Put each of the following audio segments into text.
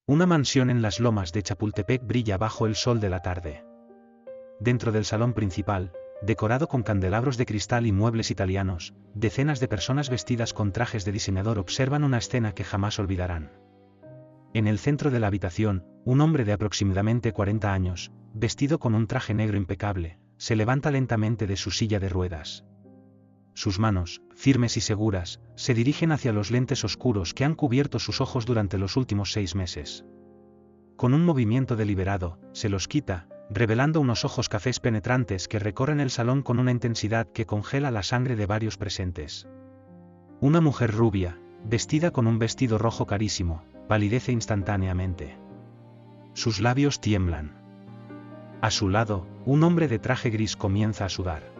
Una mansión en las lomas de Chapultepec brilla bajo el sol de la tarde. Dentro del salón principal, decorado con candelabros de cristal y muebles italianos, decenas de personas vestidas con trajes de diseñador observan una escena que jamás olvidarán. En el centro de la habitación, un hombre de aproximadamente 40 años, vestido con un traje negro impecable, se levanta lentamente de su silla de ruedas. Sus manos, firmes y seguras, se dirigen hacia los lentes oscuros que han cubierto sus ojos durante los últimos 6 meses. Con un movimiento deliberado, se los quita, revelando unos ojos cafés penetrantes que recorren el salón con una intensidad que congela la sangre de varios presentes. Una mujer rubia, vestida con un vestido rojo carísimo, palidece instantáneamente. Sus labios tiemblan. A su lado, un hombre de traje gris comienza a sudar.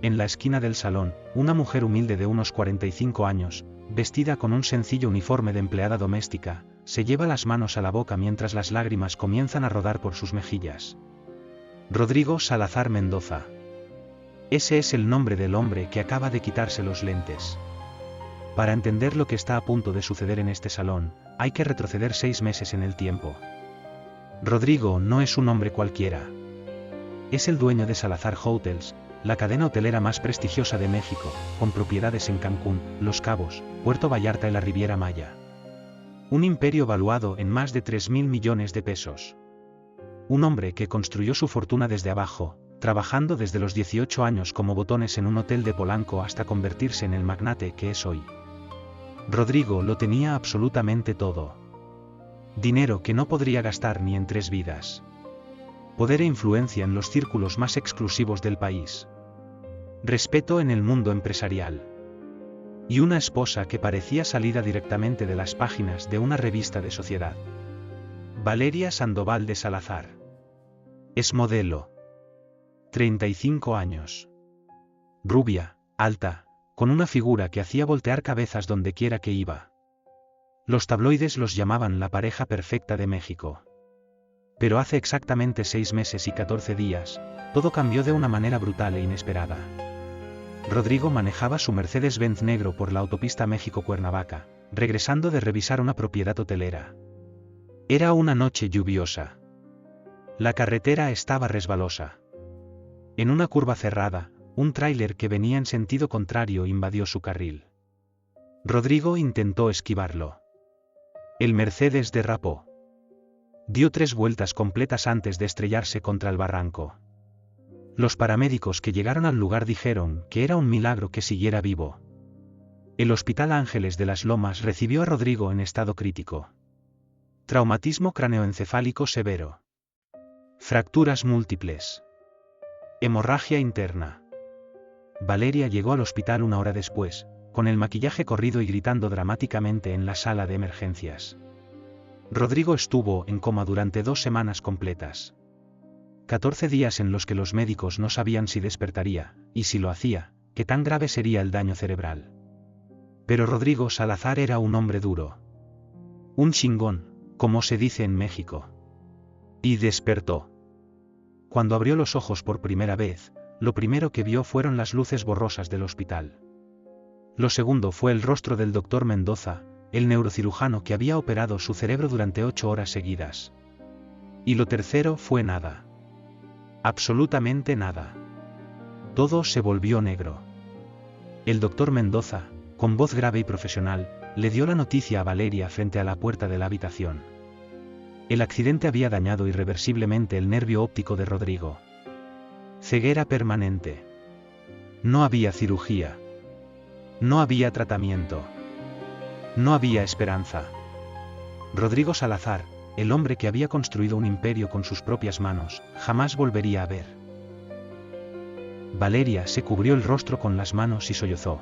En la esquina del salón, una mujer humilde de unos 45 años, vestida con un sencillo uniforme de empleada doméstica, se lleva las manos a la boca mientras las lágrimas comienzan a rodar por sus mejillas. Rodrigo Salazar Mendoza. Ese es el nombre del hombre que acaba de quitarse los lentes. Para entender lo que está a punto de suceder en este salón, hay que retroceder 6 meses en el tiempo. Rodrigo no es un hombre cualquiera. Es el dueño de Salazar Hotels, la cadena hotelera más prestigiosa de México, con propiedades en Cancún, Los Cabos, Puerto Vallarta y la Riviera Maya. Un imperio valuado en más de 3.000 millones de pesos. Un hombre que construyó su fortuna desde abajo, trabajando desde los 18 años como botones en un hotel de Polanco hasta convertirse en el magnate que es hoy. Rodrigo lo tenía absolutamente todo. Dinero que no podría gastar ni en 3 vidas. Poder e influencia en los círculos más exclusivos del país. Respeto en el mundo empresarial. Y una esposa que parecía salida directamente de las páginas de una revista de sociedad. Valeria Sandoval de Salazar. Es modelo. 35 años. Rubia, alta, con una figura que hacía voltear cabezas donde quiera que iba. Los tabloides los llamaban la pareja perfecta de México. Pero hace exactamente 6 meses y 14 días, todo cambió de una manera brutal e inesperada. Rodrigo manejaba su Mercedes-Benz negro por la autopista México-Cuernavaca, regresando de revisar una propiedad hotelera. Era una noche lluviosa. La carretera estaba resbalosa. En una curva cerrada, un tráiler que venía en sentido contrario invadió su carril. Rodrigo intentó esquivarlo. El Mercedes derrapó. Dio 3 vueltas completas antes de estrellarse contra el barranco. Los paramédicos que llegaron al lugar dijeron que era un milagro que siguiera vivo. El Hospital Ángeles de las Lomas recibió a Rodrigo en estado crítico. Traumatismo craneoencefálico severo. Fracturas múltiples. Hemorragia interna. Valeria llegó al hospital 1 hora después, con el maquillaje corrido y gritando dramáticamente en la sala de emergencias. Rodrigo estuvo en coma durante 2 semanas completas. 14 días en los que los médicos no sabían si despertaría, y si lo hacía, qué tan grave sería el daño cerebral. Pero Rodrigo Salazar era un hombre duro. Un chingón, como se dice en México. Y despertó. Cuando abrió los ojos por primera vez, lo primero que vio fueron las luces borrosas del hospital. Lo segundo fue el rostro del doctor Mendoza, el neurocirujano que había operado su cerebro durante 8 horas seguidas. Y lo tercero fue nada. Absolutamente nada. Todo se volvió negro. El doctor Mendoza, con voz grave y profesional, le dio la noticia a Valeria frente a la puerta de la habitación. El accidente había dañado irreversiblemente el nervio óptico de Rodrigo. Ceguera permanente. No había cirugía. No había tratamiento. No había esperanza. Rodrigo Salazar, el hombre que había construido un imperio con sus propias manos, jamás volvería a ver. Valeria se cubrió el rostro con las manos y sollozó.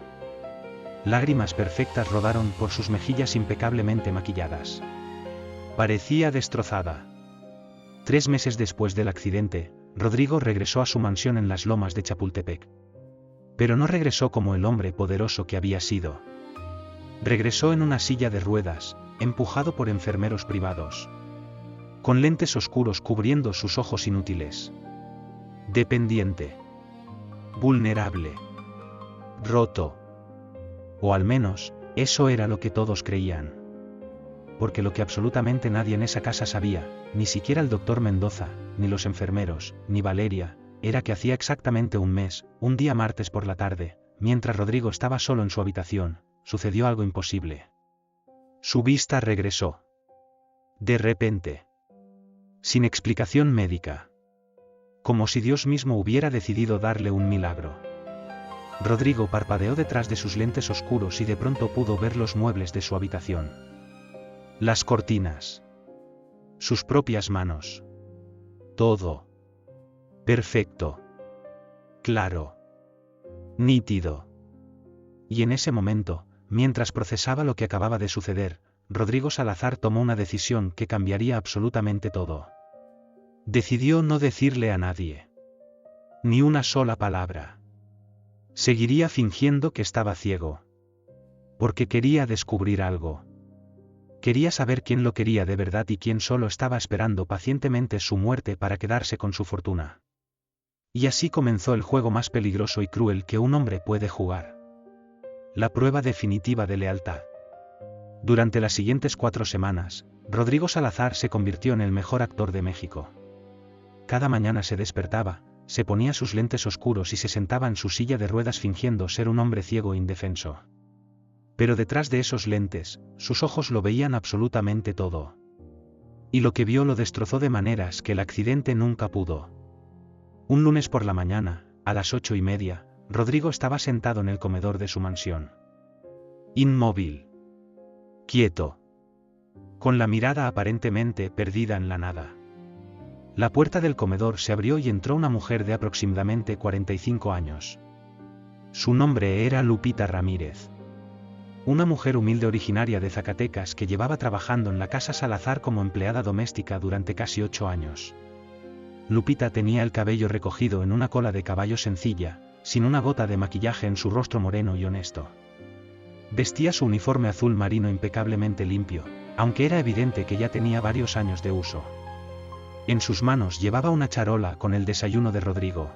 Lágrimas perfectas rodaron por sus mejillas impecablemente maquilladas. Parecía destrozada. 3 meses después del accidente, Rodrigo regresó a su mansión en las lomas de Chapultepec. Pero no regresó como el hombre poderoso que había sido. Regresó en una silla de ruedas, empujado por enfermeros privados. Con lentes oscuros cubriendo sus ojos inútiles. Dependiente. Vulnerable. Roto. O al menos, eso era lo que todos creían. porque lo que absolutamente nadie en esa casa sabía, ni siquiera el doctor Mendoza, ni los enfermeros, ni Valeria, era que hacía exactamente un mes, un día martes por la tarde, mientras Rodrigo estaba solo en su habitación, sucedió algo imposible. Su vista regresó. De repente. Sin explicación médica. Como si Dios mismo hubiera decidido darle un milagro. Rodrigo parpadeó detrás de sus lentes oscuros y de pronto pudo ver los muebles de su habitación. Las cortinas. Sus propias manos. Todo. Perfecto. Claro. Nítido. Y en ese momento, mientras procesaba lo que acababa de suceder, Rodrigo Salazar tomó una decisión que cambiaría absolutamente todo. Decidió no decirle a nadie. Ni una sola palabra. Seguiría fingiendo que estaba ciego. Porque quería descubrir algo. Quería saber quién lo quería de verdad y quién solo estaba esperando pacientemente su muerte para quedarse con su fortuna. Y así comenzó el juego más peligroso y cruel que un hombre puede jugar. La prueba definitiva de lealtad. Durante las siguientes 4 semanas, Rodrigo Salazar se convirtió en el mejor actor de México. Cada mañana se despertaba, se ponía sus lentes oscuros y se sentaba en su silla de ruedas fingiendo ser un hombre ciego e indefenso. Pero detrás de esos lentes, sus ojos lo veían absolutamente todo. Y lo que vio lo destrozó de maneras que el accidente nunca pudo. Un lunes por la mañana, a las 8:30, Rodrigo estaba sentado en el comedor de su mansión. Inmóvil. Quieto. Con la mirada aparentemente perdida en la nada. La puerta del comedor se abrió y entró una mujer de aproximadamente 45 años. Su nombre era Lupita Ramírez. Una mujer humilde originaria de Zacatecas que llevaba trabajando en la casa Salazar como empleada doméstica durante casi 8 años. Lupita tenía el cabello recogido en una cola de caballo sencilla, sin una gota de maquillaje en su rostro moreno y honesto. Vestía su uniforme azul marino impecablemente limpio, aunque era evidente que ya tenía varios años de uso. En sus manos llevaba una charola con el desayuno de Rodrigo.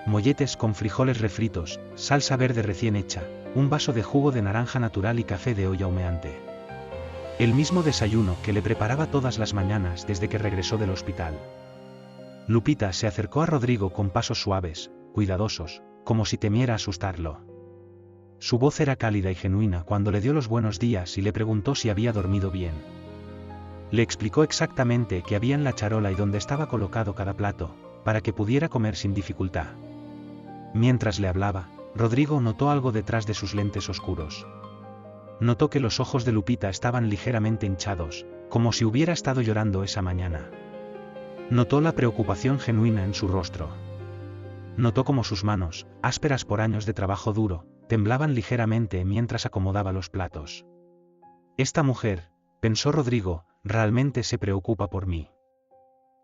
Molletes con frijoles refritos, salsa verde recién hecha, un vaso de jugo de naranja natural y café de olla humeante. El mismo desayuno que le preparaba todas las mañanas desde que regresó del hospital. Lupita se acercó a Rodrigo con pasos suaves, cuidadosos, como si temiera asustarlo. Su voz era cálida y genuina cuando le dio los buenos días y le preguntó si había dormido bien. Le explicó exactamente qué había en la charola y dónde estaba colocado cada plato, para que pudiera comer sin dificultad. Mientras le hablaba, Rodrigo notó algo detrás de sus lentes oscuros. Notó que los ojos de Lupita estaban ligeramente hinchados, como si hubiera estado llorando esa mañana. Notó la preocupación genuina en su rostro. Notó cómo sus manos, ásperas por años de trabajo duro, temblaban ligeramente mientras acomodaba los platos. Esta mujer, pensó Rodrigo, realmente se preocupa por mí.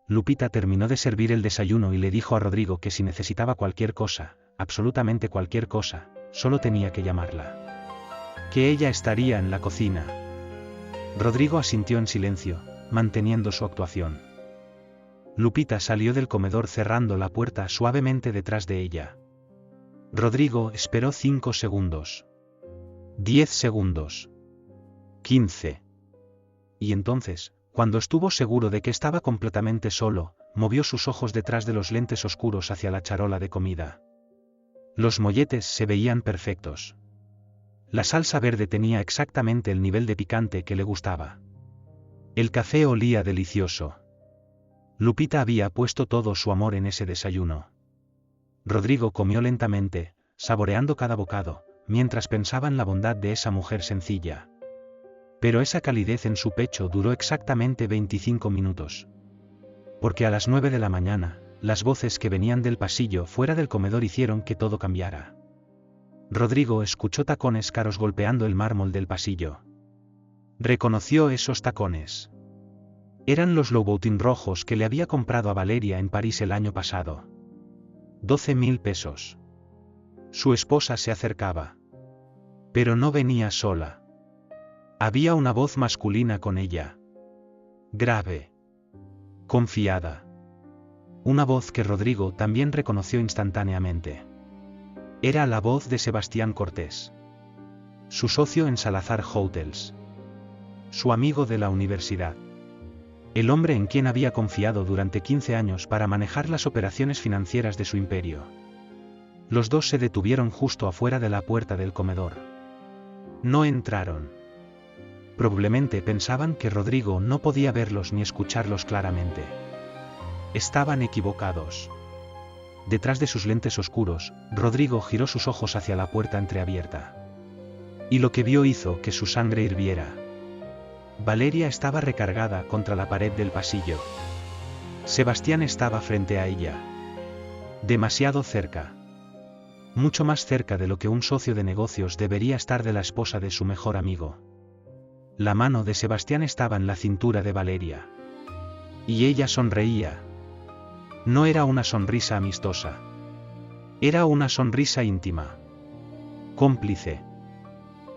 Lupita terminó de servir el desayuno y le dijo a Rodrigo que si necesitaba cualquier cosa, absolutamente cualquier cosa, solo tenía que llamarla. Que ella estaría en la cocina. Rodrigo asintió en silencio, manteniendo su actuación. Lupita salió del comedor cerrando la puerta suavemente detrás de ella. Rodrigo esperó 5 segundos. 10 segundos. 15. Y entonces, cuando estuvo seguro de que estaba completamente solo, movió sus ojos detrás de los lentes oscuros hacia la charola de comida. Los molletes se veían perfectos. La salsa verde tenía exactamente el nivel de picante que le gustaba. El café olía delicioso. Lupita había puesto todo su amor en ese desayuno. Rodrigo comió lentamente, saboreando cada bocado, mientras pensaba en la bondad de esa mujer sencilla. Pero esa calidez en su pecho duró exactamente 25 minutos. Porque a las 9 de la mañana, las voces que venían del pasillo fuera del comedor hicieron que todo cambiara. Rodrigo escuchó tacones caros golpeando el mármol del pasillo. Reconoció esos tacones. Eran los Louboutin rojos que le había comprado a Valeria en París el año pasado. 12.000 pesos. Su esposa se acercaba. Pero no venía sola. Había una voz masculina con ella. Grave. Confiada. Una voz que Rodrigo también reconoció instantáneamente. Era la voz de Sebastián Cortés. Su socio en Salazar Hotels. su amigo de la universidad. El hombre en quien había confiado durante 15 años para manejar las operaciones financieras de su imperio. Los dos se detuvieron justo afuera de la puerta del comedor. No entraron. Probablemente pensaban que Rodrigo no podía verlos ni escucharlos claramente. Estaban equivocados. Detrás de sus lentes oscuros, Rodrigo giró sus ojos hacia la puerta entreabierta. Y lo que vio hizo que su sangre hirviera. Valeria estaba recargada contra la pared del pasillo. Sebastián estaba frente a ella. Demasiado cerca. Mucho más cerca de lo que un socio de negocios debería estar de la esposa de su mejor amigo. La mano de Sebastián estaba en la cintura de Valeria. Y ella sonreía. No era una sonrisa amistosa. Era una sonrisa íntima. Cómplice.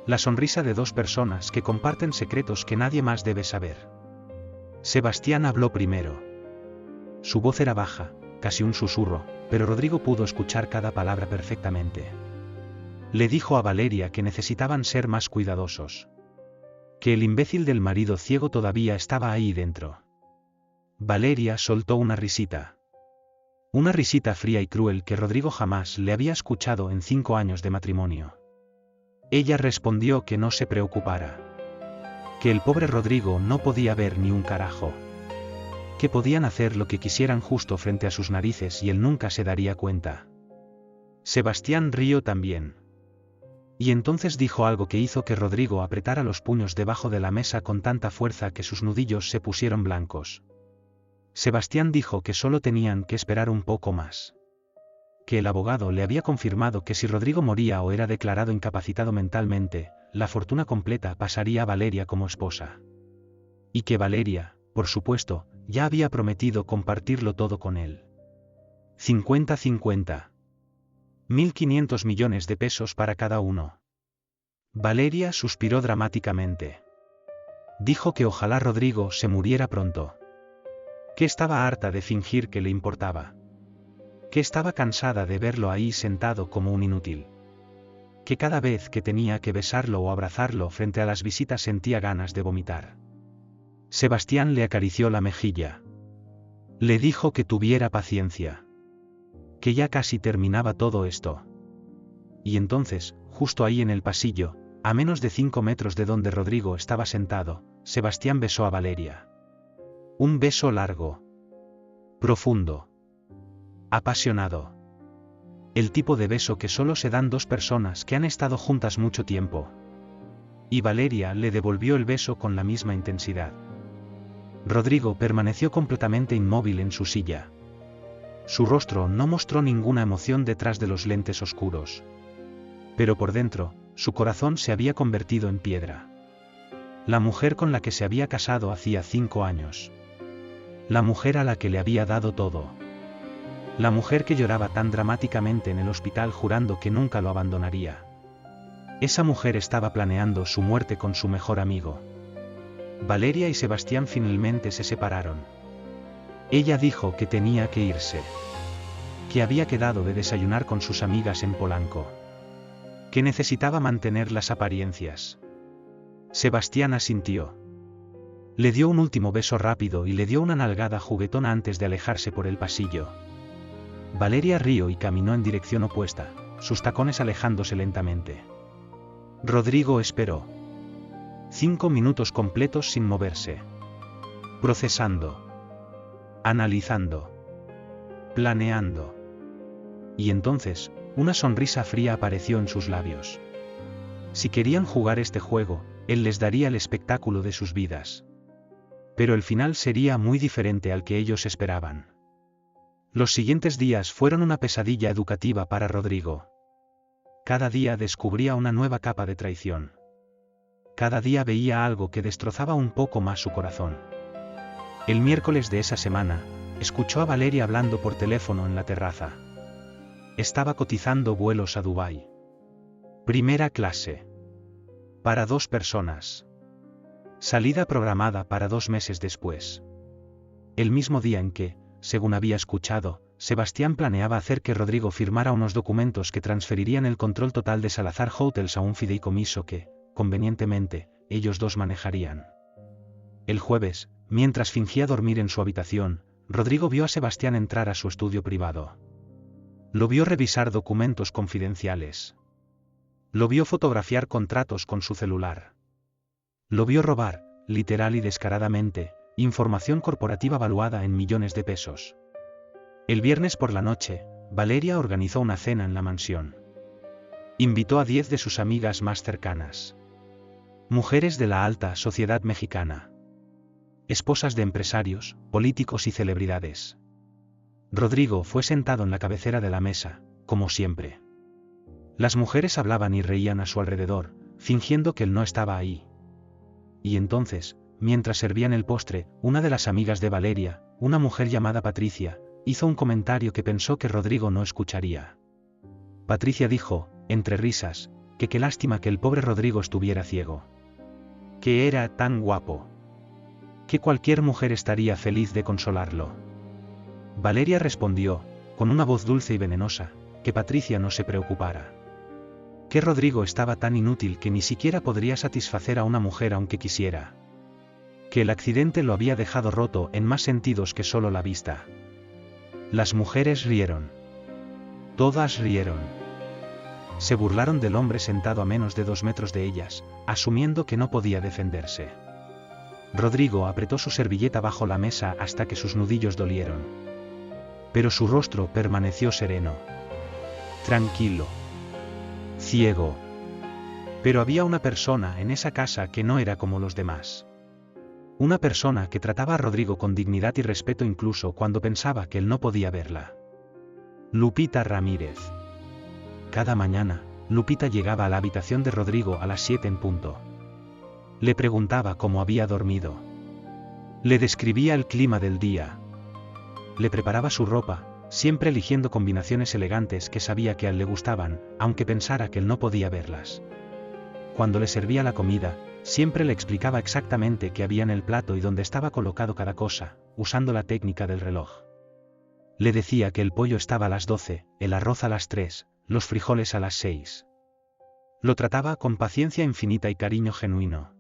La sonrisa de dos personas que comparten secretos que nadie más debe saber. Sebastián habló primero. Su voz era baja, casi un susurro, pero Rodrigo pudo escuchar cada palabra perfectamente. Le dijo a Valeria que necesitaban ser más cuidadosos. Que el imbécil del marido ciego todavía estaba ahí dentro. Valeria soltó una risita. Una risita fría y cruel que Rodrigo jamás le había escuchado en 5 años de matrimonio. Ella respondió que no se preocupara. Que el pobre Rodrigo no podía ver ni un carajo. Que podían hacer lo que quisieran justo frente a sus narices y él nunca se daría cuenta. Sebastián rió también. Y entonces dijo algo que hizo que Rodrigo apretara los puños debajo de la mesa con tanta fuerza que sus nudillos se pusieron blancos. Sebastián dijo que solo tenían que esperar un poco más. Que el abogado le había confirmado que si Rodrigo moría o era declarado incapacitado mentalmente, la fortuna completa pasaría a Valeria como esposa. Y que Valeria, por supuesto, ya había prometido compartirlo todo con él. 50-50. 1.500 millones de pesos para cada uno. Valeria suspiró dramáticamente. Dijo que ojalá Rodrigo se muriera pronto. Que estaba harta de fingir que le importaba. Que estaba cansada de verlo ahí sentado como un inútil. Que cada vez que tenía que besarlo o abrazarlo frente a las visitas sentía ganas de vomitar. Sebastián le acarició la mejilla. Le dijo que tuviera paciencia. Que ya casi terminaba todo esto. Y entonces, justo ahí en el pasillo, a menos de 5 metros de donde Rodrigo estaba sentado, Sebastián besó a Valeria. Un beso largo. Profundo. Apasionado. El tipo de beso que solo se dan dos personas que han estado juntas mucho tiempo. Y Valeria le devolvió el beso con la misma intensidad. Rodrigo permaneció completamente inmóvil en su silla. Su rostro no mostró ninguna emoción detrás de los lentes oscuros. Pero por dentro, su corazón se había convertido en piedra. La mujer con la que se había casado hacía 5 años. La mujer a la que le había dado todo. La mujer que lloraba tan dramáticamente en el hospital jurando que nunca lo abandonaría. Esa mujer estaba planeando su muerte con su mejor amigo. Valeria y Sebastián finalmente se separaron. Ella dijo que tenía que irse. Que había quedado de desayunar con sus amigas en Polanco. Que necesitaba mantener las apariencias. Sebastián asintió. Le dio un último beso rápido y le dio una nalgada juguetona antes de alejarse por el pasillo. Valeria rió y caminó en dirección opuesta, sus tacones alejándose lentamente. Rodrigo esperó. 5 minutos completos sin moverse. Procesando. Analizando. Planeando. Y entonces, una sonrisa fría apareció en sus labios. Si querían jugar este juego, él les daría el espectáculo de sus vidas. Pero el final sería muy diferente al que ellos esperaban. Los siguientes días fueron una pesadilla educativa para Rodrigo. Cada día descubría una nueva capa de traición. Cada día veía algo que destrozaba un poco más su corazón. El miércoles de esa semana, escuchó a Valeria hablando por teléfono en la terraza. Estaba cotizando vuelos a Dubái. Primera clase. Para 2 personas. Salida programada para 2 meses después. El mismo día en que, según había escuchado, Sebastián planeaba hacer que Rodrigo firmara unos documentos que transferirían el control total de Salazar Hotels a un fideicomiso que, convenientemente, ellos dos manejarían. El jueves, mientras fingía dormir en su habitación, Rodrigo vio a Sebastián entrar a su estudio privado. Lo vio revisar documentos confidenciales. Lo vio fotografiar contratos con su celular. Lo vio robar, literal y descaradamente, información corporativa valuada en millones de pesos. El viernes por la noche, Valeria organizó una cena en la mansión. Invitó a 10 de sus amigas más cercanas. Mujeres de la alta sociedad mexicana. Esposas de empresarios, políticos y celebridades. Rodrigo fue sentado en la cabecera de la mesa, como siempre. Las mujeres hablaban y reían a su alrededor, fingiendo que él no estaba ahí. Y entonces, mientras servían el postre, una de las amigas de Valeria, una mujer llamada Patricia, hizo un comentario que pensó que Rodrigo no escucharía. Patricia dijo, entre risas, que qué lástima que el pobre Rodrigo estuviera ciego. Que era tan guapo. Que cualquier mujer estaría feliz de consolarlo. Valeria respondió, con una voz dulce y venenosa, que Patricia no se preocupara. Que Rodrigo estaba tan inútil que ni siquiera podría satisfacer a una mujer aunque quisiera. Que el accidente lo había dejado roto en más sentidos que solo la vista. Las mujeres rieron. Todas rieron. Se burlaron del hombre sentado a menos de 2 metros de ellas, asumiendo que no podía defenderse. Rodrigo apretó su servilleta bajo la mesa hasta que sus nudillos dolieron. Pero su rostro permaneció sereno. Tranquilo. Ciego. Pero había una persona en esa casa que no era como los demás. Una persona que trataba a Rodrigo con dignidad y respeto incluso cuando pensaba que él no podía verla. Lupita Ramírez. Cada mañana, Lupita llegaba a la habitación de Rodrigo a las 7 en punto. Le preguntaba cómo había dormido. Le describía el clima del día. Le preparaba su ropa, siempre eligiendo combinaciones elegantes que sabía que a él le gustaban, aunque pensara que él no podía verlas. Cuando le servía la comida, siempre le explicaba exactamente qué había en el plato y dónde estaba colocado cada cosa, usando la técnica del reloj. Le decía que el pollo estaba a las 12, el arroz a las 3, los frijoles a las 6. Lo trataba con paciencia infinita y cariño genuino.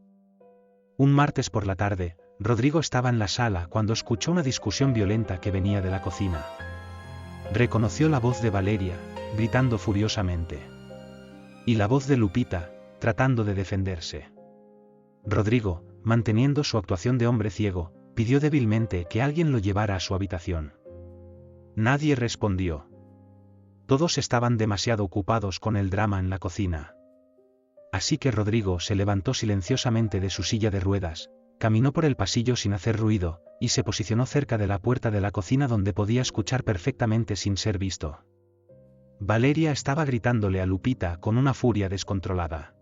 Un martes por la tarde, Rodrigo estaba en la sala cuando escuchó una discusión violenta que venía de la cocina. Reconoció la voz de Valeria, gritando furiosamente. Y la voz de Lupita, tratando de defenderse. Rodrigo, manteniendo su actuación de hombre ciego, pidió débilmente que alguien lo llevara a su habitación. Nadie respondió. Todos estaban demasiado ocupados con el drama en la cocina. Así que Rodrigo se levantó silenciosamente de su silla de ruedas, caminó por el pasillo sin hacer ruido, y se posicionó cerca de la puerta de la cocina donde podía escuchar perfectamente sin ser visto. Valeria estaba gritándole a Lupita con una furia descontrolada.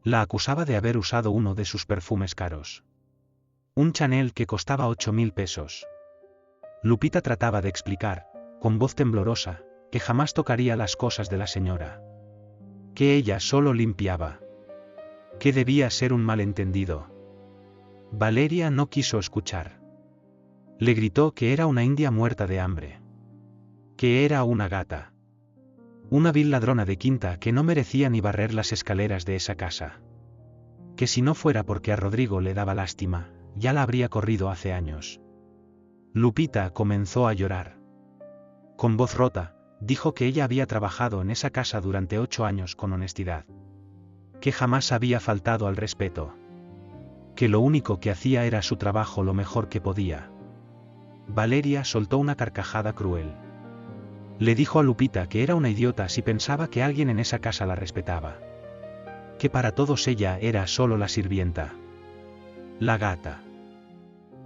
La acusaba de haber usado uno de sus perfumes caros. Un Chanel que costaba 8.000 pesos. Lupita trataba de explicar, con voz temblorosa, que jamás tocaría las cosas de la señora. Que ella solo limpiaba. Que debía ser un malentendido. Valeria no quiso escuchar. Le gritó que era una india muerta de hambre. Que era una gata. Una vil ladrona de quinta que no merecía ni barrer las escaleras de esa casa. Que si no fuera porque a Rodrigo le daba lástima, ya la habría corrido hace años. Lupita comenzó a llorar. Con voz rota, dijo que ella había trabajado en esa casa durante 8 años con honestidad. Que jamás había faltado al respeto. Que lo único que hacía era su trabajo lo mejor que podía. Valeria soltó una carcajada cruel. Le dijo a Lupita que era una idiota si pensaba que alguien en esa casa la respetaba. Que para todos ella era solo la sirvienta. La gata.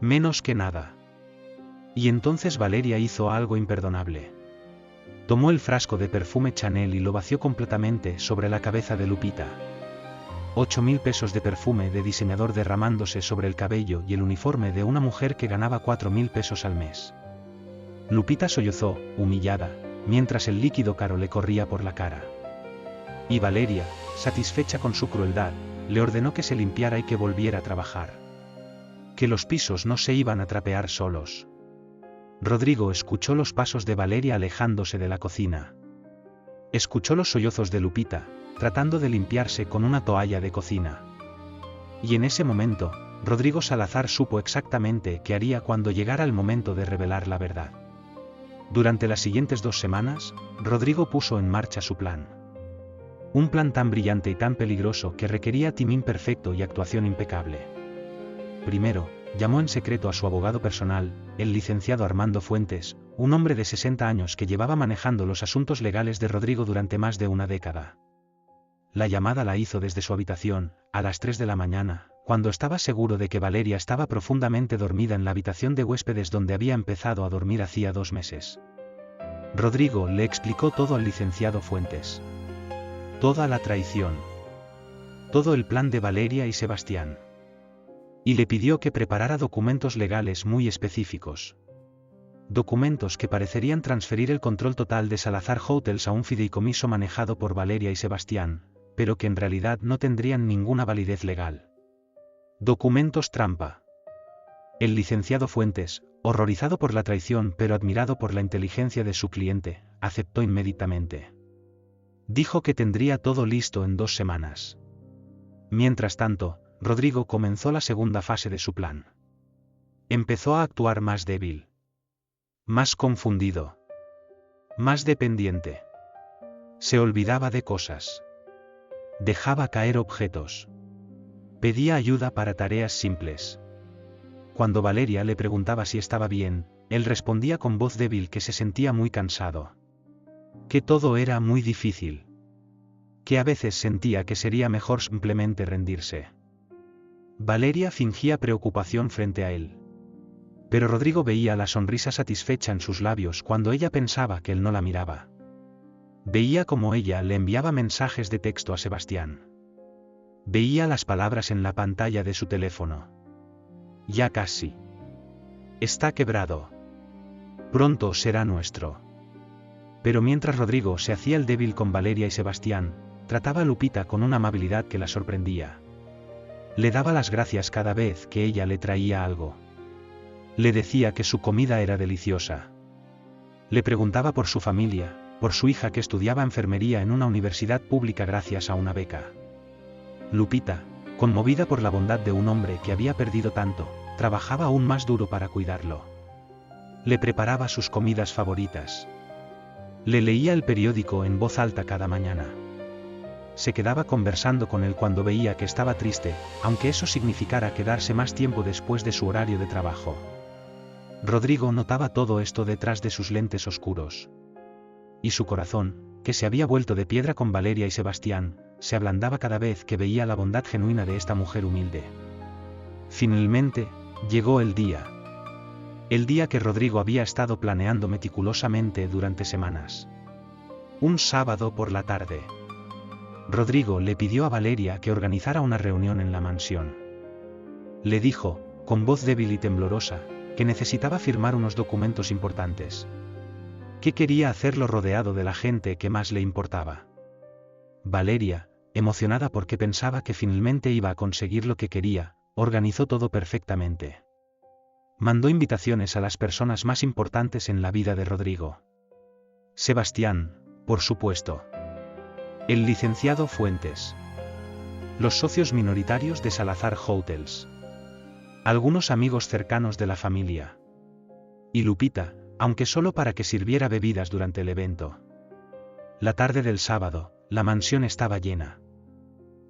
Menos que nada. Y entonces Valeria hizo algo imperdonable. Tomó el frasco de perfume Chanel y lo vació completamente sobre la cabeza de Lupita. 8.000 pesos de perfume de diseñador derramándose sobre el cabello y el uniforme de una mujer que ganaba 4.000 pesos al mes. Lupita sollozó, humillada, mientras el líquido caro le corría por la cara. Y Valeria, satisfecha con su crueldad, le ordenó que se limpiara y que volviera a trabajar. Que los pisos no se iban a trapear solos. Rodrigo escuchó los pasos de Valeria alejándose de la cocina. Escuchó los sollozos de Lupita, tratando de limpiarse con una toalla de cocina. Y en ese momento, Rodrigo Salazar supo exactamente qué haría cuando llegara el momento de revelar la verdad. Durante las siguientes 2 semanas, Rodrigo puso en marcha su plan. Un plan tan brillante y tan peligroso que requería timing perfecto y actuación impecable. Primero, llamó en secreto a su abogado personal, el licenciado Armando Fuentes, un hombre de 60 años que llevaba manejando los asuntos legales de Rodrigo durante más de una década. La llamada la hizo desde su habitación, a las 3 de la mañana, cuando estaba seguro de que Valeria estaba profundamente dormida en la habitación de huéspedes donde había empezado a dormir hacía 2 meses. Rodrigo le explicó todo al licenciado Fuentes. Toda la traición. Todo el plan de Valeria y Sebastián. Y le pidió que preparara documentos legales muy específicos. Documentos que parecerían transferir el control total de Salazar Hotels a un fideicomiso manejado por Valeria y Sebastián, pero que en realidad no tendrían ninguna validez legal. Documentos trampa. El licenciado Fuentes, horrorizado por la traición pero admirado por la inteligencia de su cliente, aceptó inmediatamente. Dijo que tendría todo listo en 2 semanas. Mientras tanto, Rodrigo comenzó la segunda fase de su plan. Empezó a actuar más débil. Más confundido. Más dependiente. Se olvidaba de cosas. Dejaba caer objetos. Pedía ayuda para tareas simples. Cuando Valeria le preguntaba si estaba bien, él respondía con voz débil que se sentía muy cansado. Que todo era muy difícil. Que a veces sentía que sería mejor simplemente rendirse. Valeria fingía preocupación frente a él. Pero Rodrigo veía la sonrisa satisfecha en sus labios cuando ella pensaba que él no la miraba. Veía cómo ella le enviaba mensajes de texto a Sebastián. Veía las palabras en la pantalla de su teléfono. Ya casi. Está quebrado. Pronto será nuestro. Pero mientras Rodrigo se hacía el débil con Valeria y Sebastián, trataba a Lupita con una amabilidad que la sorprendía. Le daba las gracias cada vez que ella le traía algo. Le decía que su comida era deliciosa. Le preguntaba por su familia, por su hija que estudiaba enfermería en una universidad pública gracias a una beca. Lupita, conmovida por la bondad de un hombre que había perdido tanto, trabajaba aún más duro para cuidarlo. Le preparaba sus comidas favoritas. Le leía el periódico en voz alta cada mañana. Se quedaba conversando con él cuando veía que estaba triste, aunque eso significara quedarse más tiempo después de su horario de trabajo. Rodrigo notaba todo esto detrás de sus lentes oscuros. Y su corazón, que se había vuelto de piedra con Valeria y Sebastián, se ablandaba cada vez que veía la bondad genuina de esta mujer humilde. Finalmente, llegó el día. El día que Rodrigo había estado planeando meticulosamente durante semanas. Un sábado por la tarde. Rodrigo le pidió a Valeria que organizara una reunión en la mansión. Le dijo, con voz débil y temblorosa, que necesitaba firmar unos documentos importantes. Que quería hacerlo rodeado de la gente que más le importaba. Valeria, emocionada porque pensaba que finalmente iba a conseguir lo que quería, organizó todo perfectamente. Mandó invitaciones a las personas más importantes en la vida de Rodrigo. Sebastián, por supuesto. El licenciado Fuentes. Los socios minoritarios de Salazar Hotels. Algunos amigos cercanos de la familia. Y Lupita, aunque solo para que sirviera bebidas durante el evento. La tarde del sábado, la mansión estaba llena.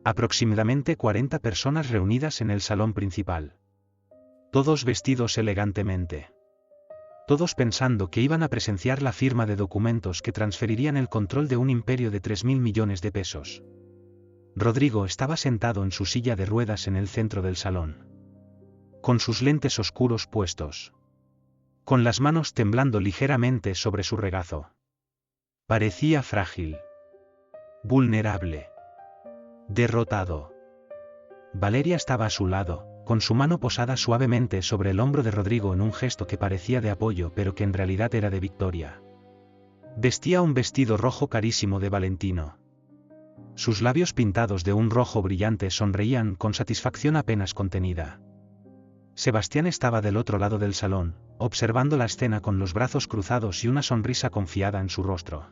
Aproximadamente 40 personas reunidas en el salón principal. Todos vestidos elegantemente. Todos pensando que iban a presenciar la firma de documentos que transferirían el control de un imperio de 3.000 millones de pesos. Rodrigo estaba sentado en su silla de ruedas en el centro del salón. Con sus lentes oscuros puestos. Con las manos temblando ligeramente sobre su regazo. Parecía frágil. Vulnerable. Derrotado. Valeria estaba a su lado, con su mano posada suavemente sobre el hombro de Rodrigo en un gesto que parecía de apoyo pero que en realidad era de victoria. Vestía un vestido rojo carísimo de Valentino. Sus labios pintados de un rojo brillante sonreían con satisfacción apenas contenida. Sebastián estaba del otro lado del salón, observando la escena con los brazos cruzados y una sonrisa confiada en su rostro.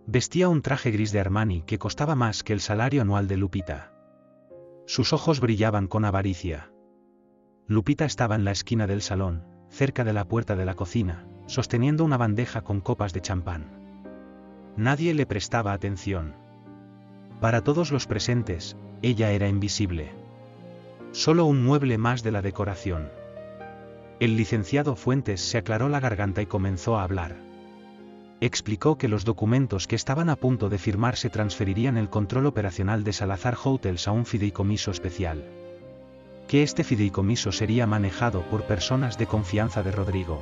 Vestía un traje gris de Armani que costaba más que el salario anual de Lupita. Sus ojos brillaban con avaricia. Lupita estaba en la esquina del salón, cerca de la puerta de la cocina, sosteniendo una bandeja con copas de champán. Nadie le prestaba atención. Para todos los presentes, ella era invisible. Solo un mueble más de la decoración. El licenciado Fuentes se aclaró la garganta y comenzó a hablar. Explicó que los documentos que estaban a punto de firmarse transferirían el control operacional de Salazar Hotels a un fideicomiso especial. Que este fideicomiso sería manejado por personas de confianza de Rodrigo.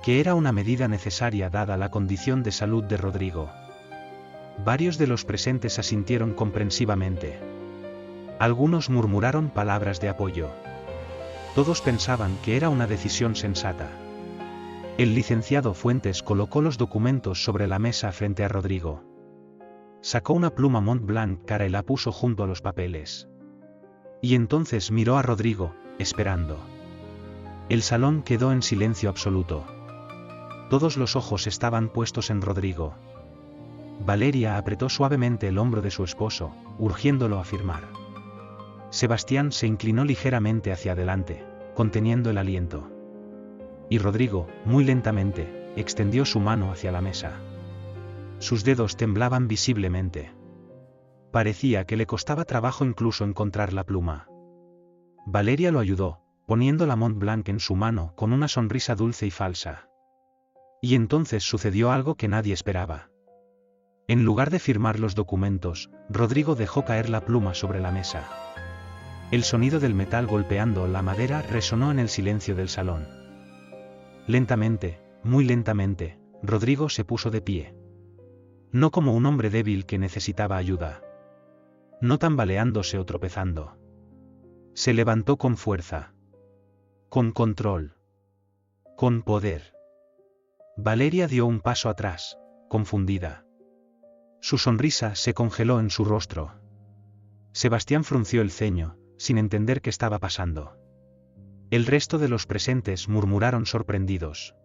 Que era una medida necesaria dada la condición de salud de Rodrigo. Varios de los presentes asintieron comprensivamente. Algunos murmuraron palabras de apoyo. Todos pensaban que era una decisión sensata. El licenciado Fuentes colocó los documentos sobre la mesa frente a Rodrigo. Sacó una pluma Montblanc cara y la puso junto a los papeles. Y entonces miró a Rodrigo, esperando. El salón quedó en silencio absoluto. Todos los ojos estaban puestos en Rodrigo. Valeria apretó suavemente el hombro de su esposo, urgiéndolo a firmar. Sebastián se inclinó ligeramente hacia adelante, conteniendo el aliento. Y Rodrigo, muy lentamente, extendió su mano hacia la mesa. Sus dedos temblaban visiblemente. Parecía que le costaba trabajo incluso encontrar la pluma. Valeria lo ayudó, poniendo la Montblanc en su mano con una sonrisa dulce y falsa. Y entonces sucedió algo que nadie esperaba. En lugar de firmar los documentos, Rodrigo dejó caer la pluma sobre la mesa. El sonido del metal golpeando la madera resonó en el silencio del salón. Lentamente, muy lentamente, Rodrigo se puso de pie. No como un hombre débil que necesitaba ayuda. No tambaleándose o tropezando. Se levantó con fuerza. Con control. Con poder. Valeria dio un paso atrás, confundida. Su sonrisa se congeló en su rostro. Sebastián frunció el ceño, sin entender qué estaba pasando. El resto de los presentes murmuraron sorprendidos.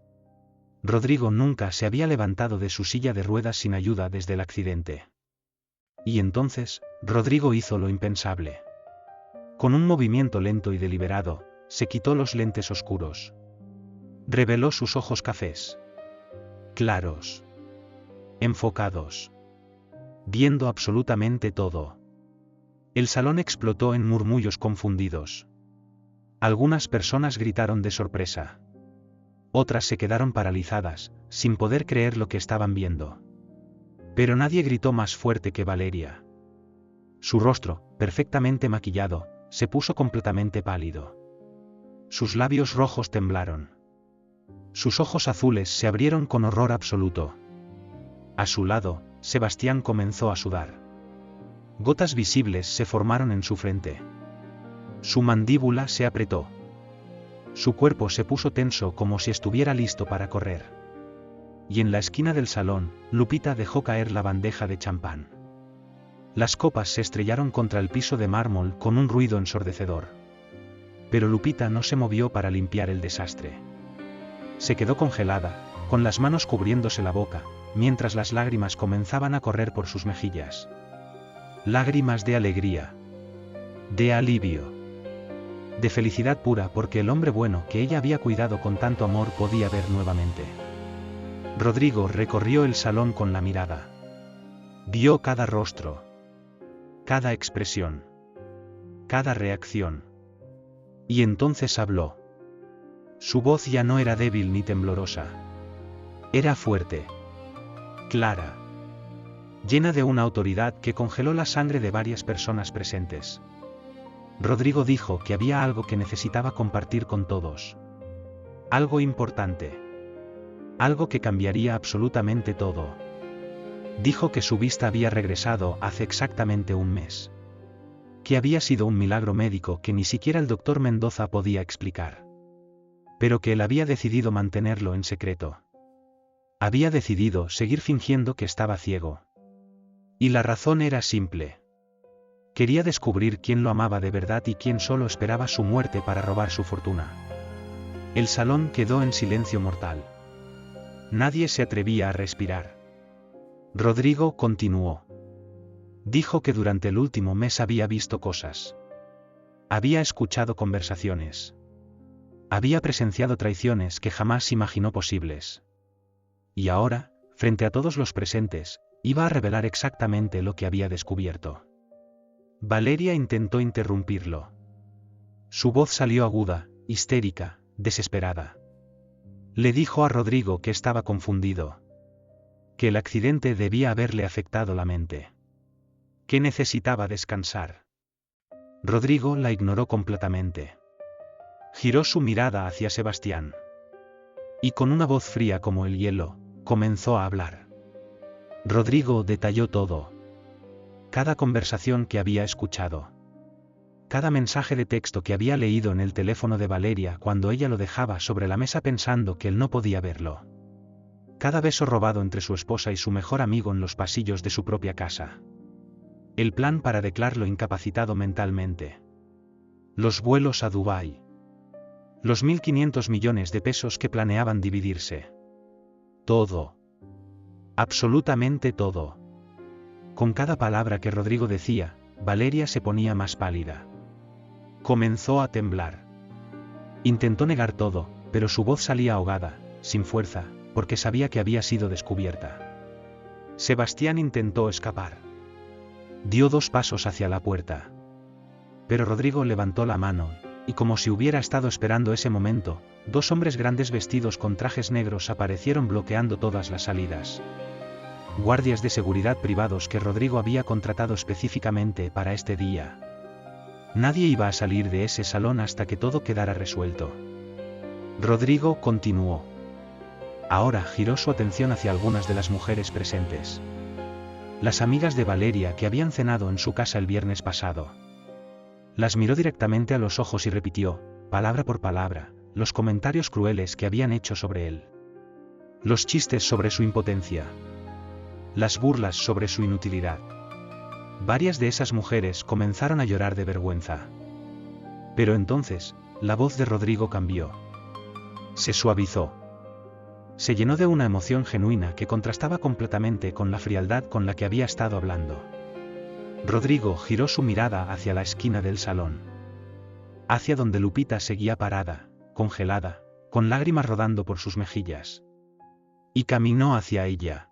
Rodrigo nunca se había levantado de su silla de ruedas sin ayuda desde el accidente. Y entonces, Rodrigo hizo lo impensable. Con un movimiento lento y deliberado, se quitó los lentes oscuros. Reveló sus ojos cafés. Claros. Enfocados. Viendo absolutamente todo. El salón explotó en murmullos confundidos. Algunas personas gritaron de sorpresa. Otras se quedaron paralizadas, sin poder creer lo que estaban viendo. Pero nadie gritó más fuerte que Valeria. Su rostro, perfectamente maquillado, se puso completamente pálido. Sus labios rojos temblaron. Sus ojos azules se abrieron con horror absoluto. A su lado, Sebastián comenzó a sudar. Gotas visibles se formaron en su frente. Su mandíbula se apretó. Su cuerpo se puso tenso como si estuviera listo para correr. Y en la esquina del salón, Lupita dejó caer la bandeja de champán. Las copas se estrellaron contra el piso de mármol con un ruido ensordecedor. Pero Lupita no se movió para limpiar el desastre. Se quedó congelada, con las manos cubriéndose la boca, mientras las lágrimas comenzaban a correr por sus mejillas. Lágrimas de alegría. De alivio. De felicidad pura porque el hombre bueno que ella había cuidado con tanto amor podía ver nuevamente. Rodrigo recorrió el salón con la mirada. Vio cada rostro. Cada expresión. Cada reacción. Y entonces habló. Su voz ya no era débil ni temblorosa. Era fuerte. Clara. Llena de una autoridad que congeló la sangre de varias personas presentes. Rodrigo dijo que había algo que necesitaba compartir con todos. Algo importante. Algo que cambiaría absolutamente todo. Dijo que su vista había regresado hace exactamente un mes. Que había sido un milagro médico que ni siquiera el doctor Mendoza podía explicar. Pero que él había decidido mantenerlo en secreto. Había decidido seguir fingiendo que estaba ciego. Y la razón era simple. Quería descubrir quién lo amaba de verdad y quién solo esperaba su muerte para robar su fortuna. El salón quedó en silencio mortal. Nadie se atrevía a respirar. Rodrigo continuó. Dijo que durante el último mes había visto cosas. Había escuchado conversaciones. Había presenciado traiciones que jamás imaginó posibles. Y ahora, frente a todos los presentes, iba a revelar exactamente lo que había descubierto. Valeria intentó interrumpirlo. Su voz salió aguda, histérica, desesperada. Le dijo a Rodrigo que estaba confundido. Que el accidente debía haberle afectado la mente. Que necesitaba descansar. Rodrigo la ignoró completamente. Giró su mirada hacia Sebastián. Y con una voz fría como el hielo, comenzó a hablar. Rodrigo detalló todo. Cada conversación que había escuchado. Cada mensaje de texto que había leído en el teléfono de Valeria cuando ella lo dejaba sobre la mesa pensando que él no podía verlo. Cada beso robado entre su esposa y su mejor amigo en los pasillos de su propia casa. El plan para declararlo incapacitado mentalmente. Los vuelos a Dubái. Los 1.500 millones de pesos que planeaban dividirse. Todo. Absolutamente todo. Con cada palabra que Rodrigo decía, Valeria se ponía más pálida. Comenzó a temblar. Intentó negar todo, pero su voz salía ahogada, sin fuerza, porque sabía que había sido descubierta. Sebastián intentó escapar. Dio 2 pasos hacia la puerta. Pero Rodrigo levantó la mano, y como si hubiera estado esperando ese momento, 2 hombres grandes vestidos con trajes negros aparecieron bloqueando todas las salidas. Guardias de seguridad privados que Rodrigo había contratado específicamente para este día. Nadie iba a salir de ese salón hasta que todo quedara resuelto. Rodrigo continuó. Ahora giró su atención hacia algunas de las mujeres presentes. Las amigas de Valeria que habían cenado en su casa el viernes pasado. Las miró directamente a los ojos y repitió, palabra por palabra, los comentarios crueles que habían hecho sobre él. Los chistes sobre su impotencia. Las burlas sobre su inutilidad. Varias de esas mujeres comenzaron a llorar de vergüenza. Pero entonces, la voz de Rodrigo cambió. Se suavizó. Se llenó de una emoción genuina que contrastaba completamente con la frialdad con la que había estado hablando. Rodrigo giró su mirada hacia la esquina del salón. Hacia donde Lupita seguía parada, congelada, con lágrimas rodando por sus mejillas. Y caminó hacia ella.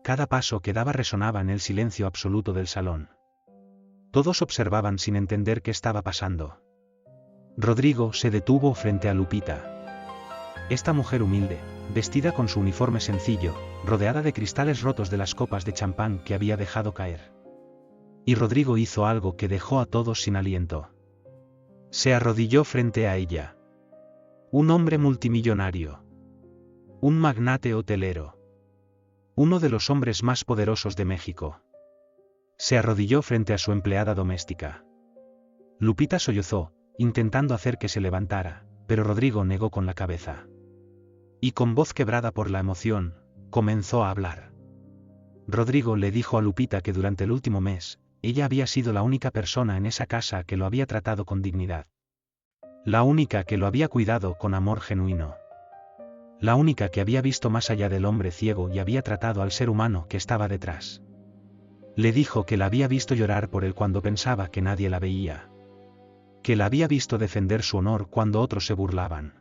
Cada paso que daba resonaba en el silencio absoluto del salón. Todos observaban sin entender qué estaba pasando. Rodrigo se detuvo frente a Lupita. Esta mujer humilde, vestida con su uniforme sencillo, rodeada de cristales rotos de las copas de champán que había dejado caer. Y Rodrigo hizo algo que dejó a todos sin aliento. Se arrodilló frente a ella. Un hombre multimillonario. Un magnate hotelero. Uno de los hombres más poderosos de México. Se arrodilló frente a su empleada doméstica. Lupita sollozó, intentando hacer que se levantara, pero Rodrigo negó con la cabeza. Y con voz quebrada por la emoción, comenzó a hablar. Rodrigo le dijo a Lupita que durante el último mes, ella había sido la única persona en esa casa que lo había tratado con dignidad. La única que lo había cuidado con amor genuino. La única que había visto más allá del hombre ciego y había tratado al ser humano que estaba detrás. Le dijo que la había visto llorar por él cuando pensaba que nadie la veía. Que la había visto defender su honor cuando otros se burlaban.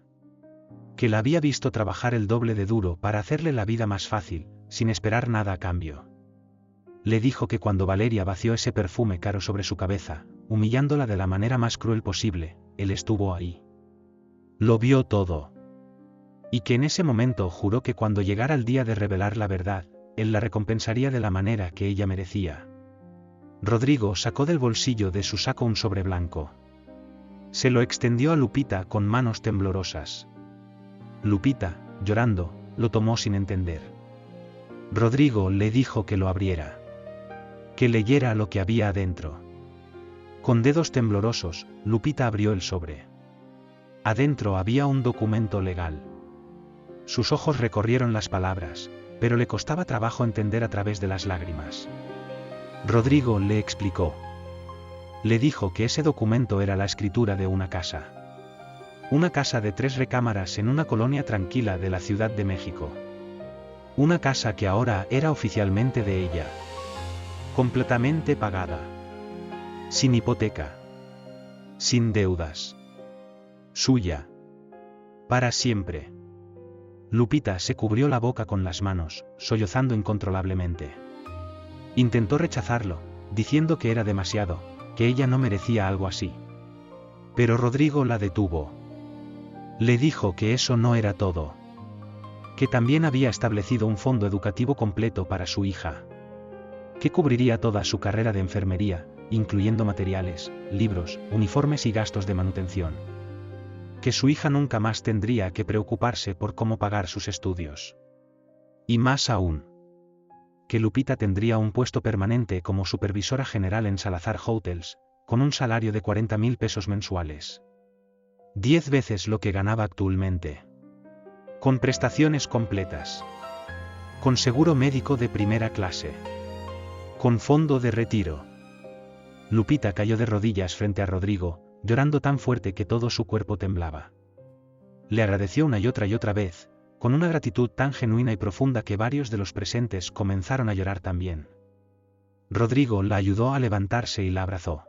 Que la había visto trabajar el doble de duro para hacerle la vida más fácil, sin esperar nada a cambio. Le dijo que cuando Valeria vació ese perfume caro sobre su cabeza, humillándola de la manera más cruel posible, él estuvo ahí. Lo vio todo. Y que en ese momento juró que cuando llegara el día de revelar la verdad, él la recompensaría de la manera que ella merecía. Rodrigo sacó del bolsillo de su saco un sobre blanco. Se lo extendió a Lupita con manos temblorosas. Lupita, llorando, lo tomó sin entender. Rodrigo le dijo que lo abriera. Que leyera lo que había adentro. Con dedos temblorosos, Lupita abrió el sobre. Adentro había un documento legal. Sus ojos recorrieron las palabras, pero le costaba trabajo entender a través de las lágrimas. Rodrigo le explicó. Le dijo que ese documento era la escritura de una casa. Una casa de 3 recámaras en una colonia tranquila de la Ciudad de México. Una casa que ahora era oficialmente de ella. Completamente pagada. Sin hipoteca. Sin deudas. Suya. Para siempre. Lupita se cubrió la boca con las manos, sollozando incontrolablemente. Intentó rechazarlo, diciendo que era demasiado, que ella no merecía algo así. Pero Rodrigo la detuvo. Le dijo que eso no era todo. Que también había establecido un fondo educativo completo para su hija. Que cubriría toda su carrera de enfermería, incluyendo materiales, libros, uniformes y gastos de manutención. Que su hija nunca más tendría que preocuparse por cómo pagar sus estudios. Y más aún. Que Lupita tendría un puesto permanente como supervisora general en Salazar Hotels, con un salario de 40.000 pesos mensuales. 10 veces lo que ganaba actualmente. Con prestaciones completas. Con seguro médico de primera clase. Con fondo de retiro. Lupita cayó de rodillas frente a Rodrigo, llorando tan fuerte que todo su cuerpo temblaba. Le agradeció una y otra vez, con una gratitud tan genuina y profunda que varios de los presentes comenzaron a llorar también. Rodrigo la ayudó a levantarse y la abrazó.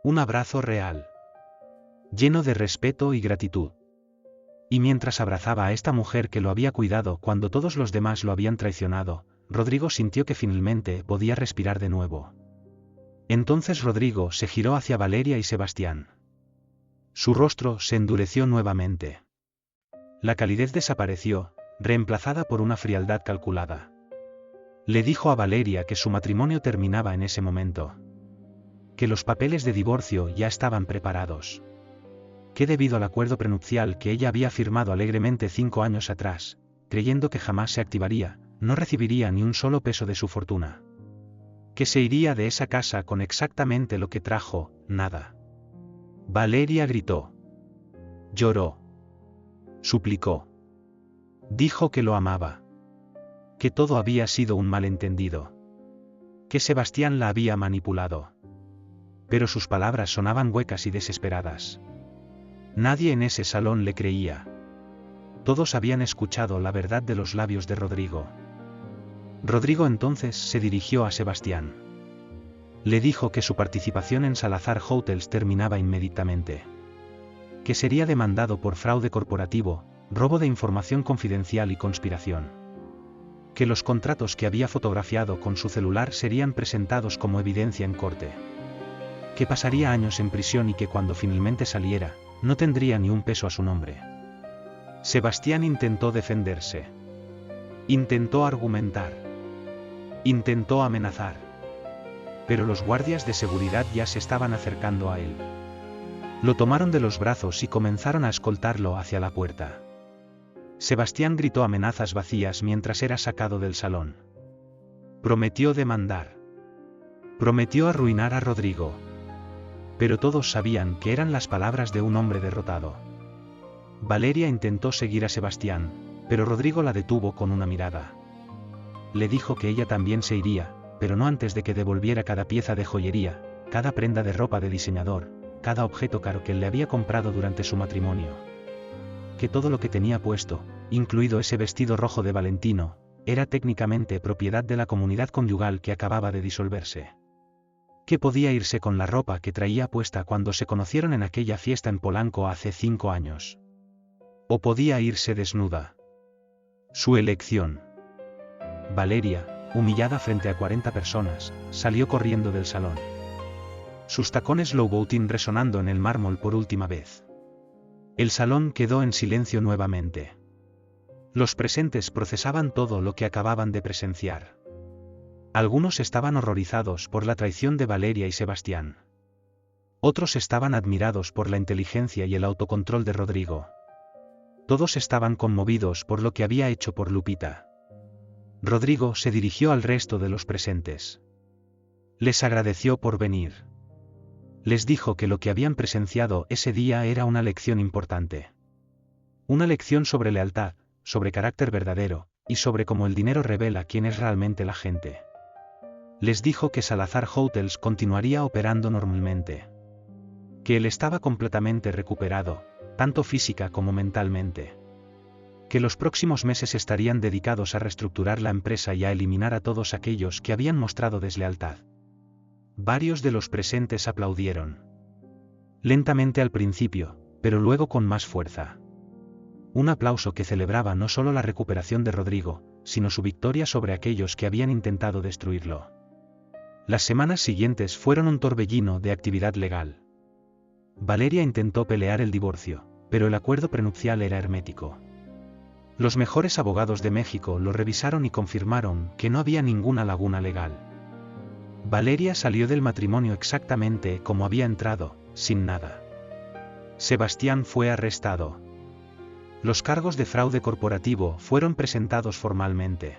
Un abrazo real. Lleno de respeto y gratitud. Y mientras abrazaba a esta mujer que lo había cuidado cuando todos los demás lo habían traicionado, Rodrigo sintió que finalmente podía respirar de nuevo. Entonces Rodrigo se giró hacia Valeria y Sebastián. Su rostro se endureció nuevamente. La calidez desapareció, reemplazada por una frialdad calculada. Le dijo a Valeria que su matrimonio terminaba en ese momento. Que los papeles de divorcio ya estaban preparados. Que debido al acuerdo prenupcial que ella había firmado alegremente 5 años atrás, creyendo que jamás se activaría, no recibiría ni un solo peso de su fortuna. Que se iría de esa casa con exactamente lo que trajo, nada. Valeria gritó. Lloró. Suplicó. Dijo que lo amaba. Que todo había sido un malentendido. Que Sebastián la había manipulado. Pero sus palabras sonaban huecas y desesperadas. Nadie en ese salón le creía. Todos habían escuchado la verdad de los labios de Rodrigo. Rodrigo entonces se dirigió a Sebastián. Le dijo que su participación en Salazar Hotels terminaba inmediatamente. Que sería demandado por fraude corporativo, robo de información confidencial y conspiración. Que los contratos que había fotografiado con su celular serían presentados como evidencia en corte. Que pasaría años en prisión y que cuando finalmente saliera, no tendría ni un peso a su nombre. Sebastián intentó defenderse. Intentó argumentar. Intentó amenazar. Pero los guardias de seguridad ya se estaban acercando a él. Lo tomaron de los brazos y comenzaron a escoltarlo hacia la puerta. Sebastián gritó amenazas vacías mientras era sacado del salón. Prometió demandar. Prometió arruinar a Rodrigo. Pero todos sabían que eran las palabras de un hombre derrotado. Valeria intentó seguir a Sebastián, pero Rodrigo la detuvo con una mirada. Le dijo que ella también se iría, pero no antes de que devolviera cada pieza de joyería, cada prenda de ropa de diseñador, cada objeto caro que él le había comprado durante su matrimonio. Que todo lo que tenía puesto, incluido ese vestido rojo de Valentino, era técnicamente propiedad de la comunidad conyugal que acababa de disolverse. Que podía irse con la ropa que traía puesta cuando se conocieron en aquella fiesta en Polanco hace 5 años. O podía irse desnuda. Su elección. Valeria, humillada frente a 40 personas, salió corriendo del salón. Sus tacones Louboutin resonando en el mármol por última vez. El salón quedó en silencio nuevamente. Los presentes procesaban todo lo que acababan de presenciar. Algunos estaban horrorizados por la traición de Valeria y Sebastián. Otros estaban admirados por la inteligencia y el autocontrol de Rodrigo. Todos estaban conmovidos por lo que había hecho por Lupita. Rodrigo se dirigió al resto de los presentes. Les agradeció por venir. Les dijo que lo que habían presenciado ese día era una lección importante. Una lección sobre lealtad, sobre carácter verdadero, y sobre cómo el dinero revela quién es realmente la gente. Les dijo que Salazar Hotels continuaría operando normalmente. Que él estaba completamente recuperado, tanto física como mentalmente. Que los próximos meses estarían dedicados a reestructurar la empresa y a eliminar a todos aquellos que habían mostrado deslealtad. Varios de los presentes aplaudieron. Lentamente al principio, pero luego con más fuerza. Un aplauso que celebraba no solo la recuperación de Rodrigo, sino su victoria sobre aquellos que habían intentado destruirlo. Las semanas siguientes fueron un torbellino de actividad legal. Valeria intentó pelear el divorcio, pero el acuerdo prenupcial era hermético. Los mejores abogados de México lo revisaron y confirmaron que no había ninguna laguna legal. Valeria salió del matrimonio exactamente como había entrado, sin nada. Sebastián fue arrestado. Los cargos de fraude corporativo fueron presentados formalmente.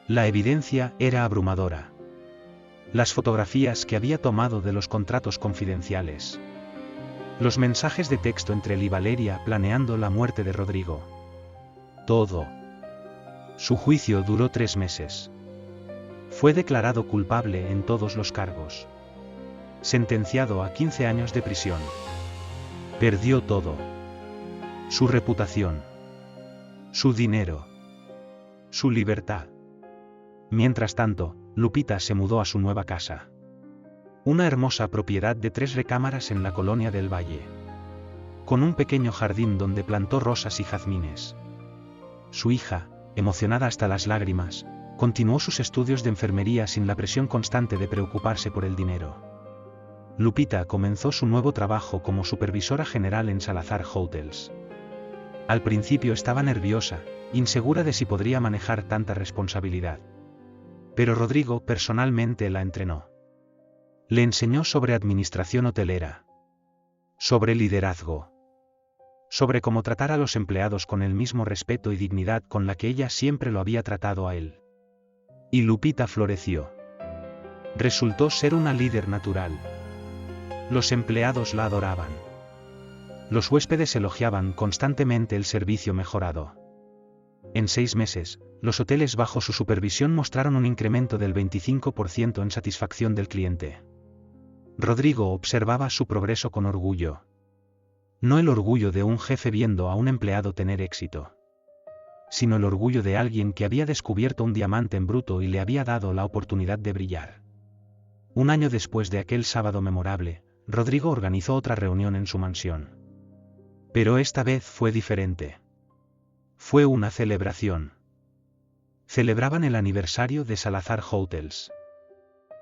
La evidencia era abrumadora. Las fotografías que había tomado de los contratos confidenciales. Los mensajes de texto entre él y Valeria planeando la muerte de Rodrigo. Todo. Su juicio duró 3 meses. Fue declarado culpable en todos los cargos. Sentenciado a 15 años de prisión. Perdió todo. Su reputación. Su dinero. Su libertad. Mientras tanto, Lupita se mudó a su nueva casa. Una hermosa propiedad de 3 recámaras en la colonia del Valle. Con un pequeño jardín donde plantó rosas y jazmines. Su hija, emocionada hasta las lágrimas, continuó sus estudios de enfermería sin la presión constante de preocuparse por el dinero. Lupita comenzó su nuevo trabajo como supervisora general en Salazar Hotels. Al principio estaba nerviosa, insegura de si podría manejar tanta responsabilidad. Pero Rodrigo personalmente la entrenó. Le enseñó sobre administración hotelera. Sobre liderazgo. Sobre cómo tratar a los empleados con el mismo respeto y dignidad con la que ella siempre lo había tratado a él. Y Lupita floreció. Resultó ser una líder natural. Los empleados la adoraban. Los huéspedes elogiaban constantemente el servicio mejorado. En 6 meses, los hoteles bajo su supervisión mostraron un incremento del 25% en satisfacción del cliente. Rodrigo observaba su progreso con orgullo. No el orgullo de un jefe viendo a un empleado tener éxito, sino el orgullo de alguien que había descubierto un diamante en bruto y le había dado la oportunidad de brillar. Un año después de aquel sábado memorable, Rodrigo organizó otra reunión en su mansión. Pero esta vez fue diferente. Fue una celebración. Celebraban el aniversario de Salazar Hotels.